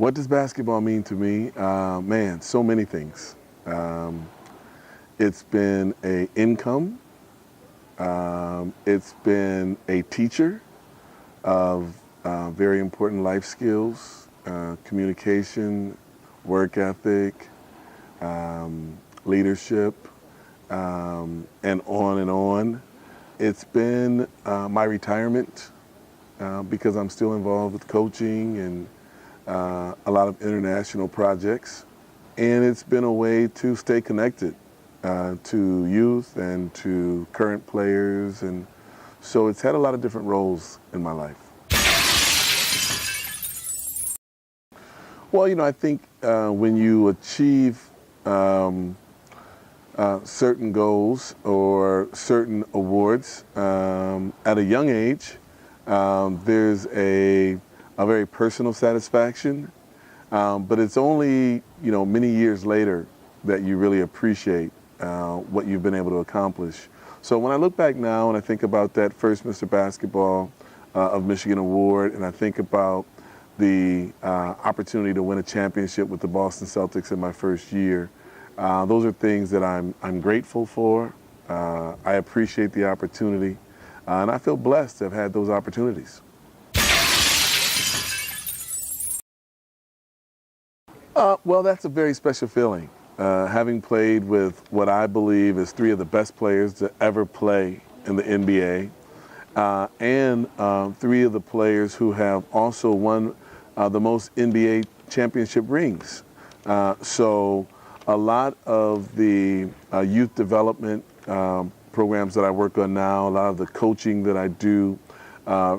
What does basketball mean to me? Man, so many things. It's been an income. It's been a teacher of very important life skills, communication, work ethic, leadership, and on and on. It's been my retirement because I'm still involved with coaching and a lot of international projects. And it's been a way to stay connected to youth and to current players. And so it's had a lot of different roles in my life. Well, I think when you achieve certain goals or certain awards at a young age, there's a very personal satisfaction, but it's only many years later that you really appreciate what you've been able to accomplish. So when I look back now and I think about that first Mr. Basketball of Michigan award, and I think about the opportunity to win a championship with the Boston Celtics in my first year, those are things that I'm grateful for. I appreciate the opportunity, and I feel blessed to have had those opportunities. Well, that's a very special feeling. Having played with what I believe is three of the best players to ever play in the NBA, and three of the players who have also won the most NBA championship rings. So a lot of the youth development programs that I work on now, a lot of the coaching that I do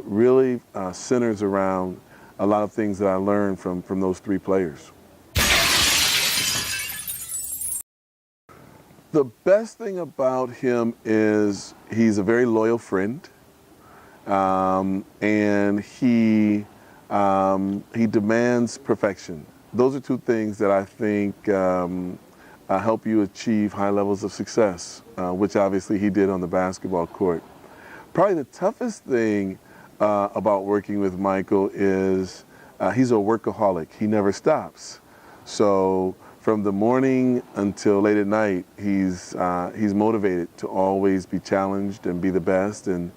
really centers around a lot of things that I learned from those three players. The best thing about him is he's a very loyal friend, and he demands perfection. Those are two things that I think help you achieve high levels of success, which obviously he did on the basketball court. Probably the toughest thing about working with Michael is he's a workaholic. He never stops. So from the morning until late at night, he's motivated to always be challenged and be the best, and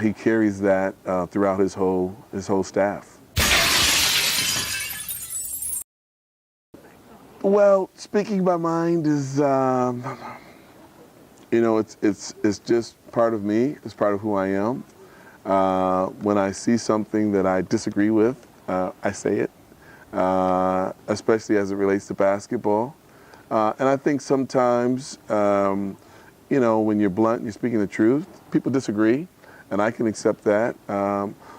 he carries that throughout his whole staff. Well, speaking my mind is, it's just part of me. It's part of who I am. When I see something that I disagree with, I say it. Especially as it relates to basketball. And I think sometimes, when you're blunt and you're speaking the truth, people disagree, and I can accept that.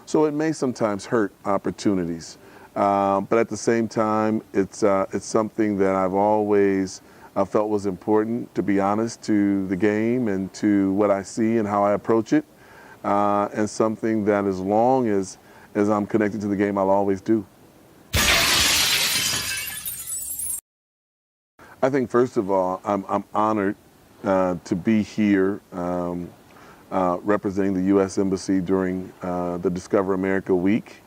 So it may sometimes hurt opportunities. But at the same time, it's something that I've always felt was important, to be honest, to the game and to what I see and how I approach it, and something that as long as I'm connected to the game, I'll always do. I think, first of all, I'm honored to be here representing the U.S. Embassy during the Discover America Week.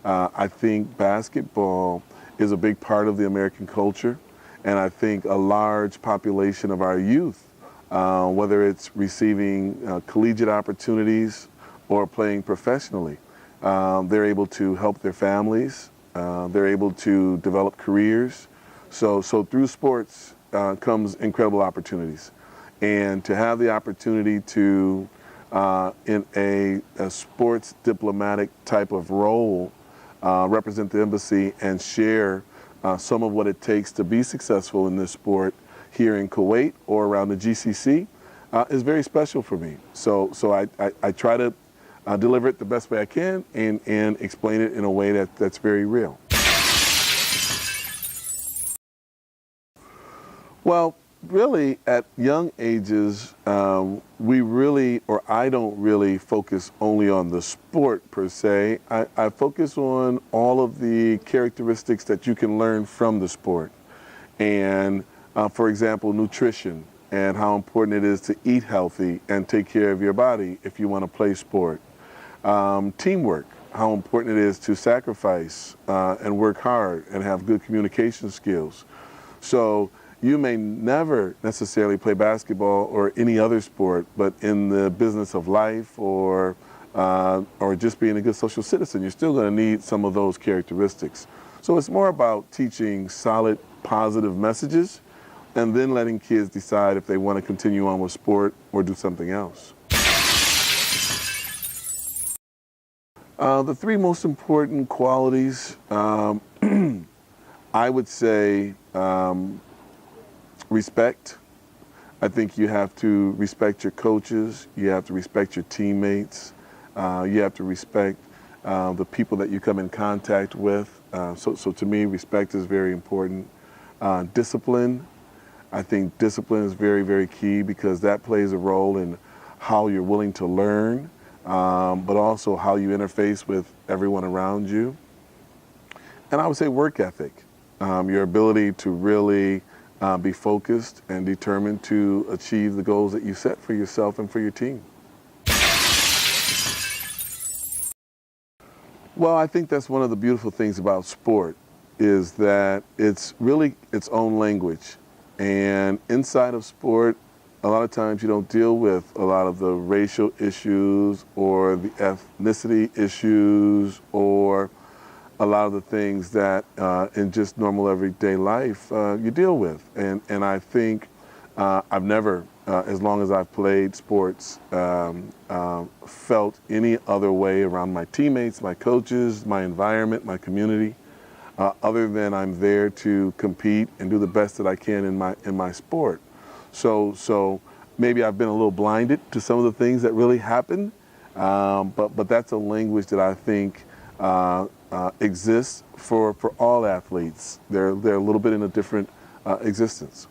I think basketball is a big part of the American culture, and I think a large population of our youth, whether it's receiving collegiate opportunities or playing professionally, they're able to help their families, they're able to develop careers. So through sports comes incredible opportunities. And to have the opportunity to, in a sports diplomatic type of role, represent the embassy and share some of what it takes to be successful in this sport here in Kuwait or around the GCC is very special for me. So I try to deliver it the best way I can and explain it in a way that's very real. Well, really, at young ages, I don't really focus only on the sport per se. I focus on all of the characteristics that you can learn from the sport. And for example, nutrition and how important it is to eat healthy and take care of your body if you want to play sport. Teamwork, how important it is to sacrifice and work hard and have good communication skills. So you may never necessarily play basketball or any other sport, but in the business of life or just being a good social citizen, you're still going to need some of those characteristics. So it's more about teaching solid, positive messages and then letting kids decide if they want to continue on with sport or do something else. The three most important qualities, I would say respect. I think you have to respect your coaches, you have to respect your teammates, you have to respect the people that you come in contact with. So to me, respect is very important. Discipline, I think discipline is very, very key because that plays a role in how you're willing to learn, but also how you interface with everyone around you. And I would say work ethic, your ability to really be focused and determined to achieve the goals that you set for yourself and for your team. Well, I think that's one of the beautiful things about sport is that it's really its own language. And inside of sport, a lot of times you don't deal with a lot of the racial issues or the ethnicity issues or a lot of the things that in just normal everyday life you deal with. And I think I've never, as long as I've played sports, felt any other way around my teammates, my coaches, my environment, my community, other than I'm there to compete and do the best that I can in my sport. So maybe I've been a little blinded to some of the things that really happen, but that's a language that I think exists for all athletes. They're a little bit in a different existence.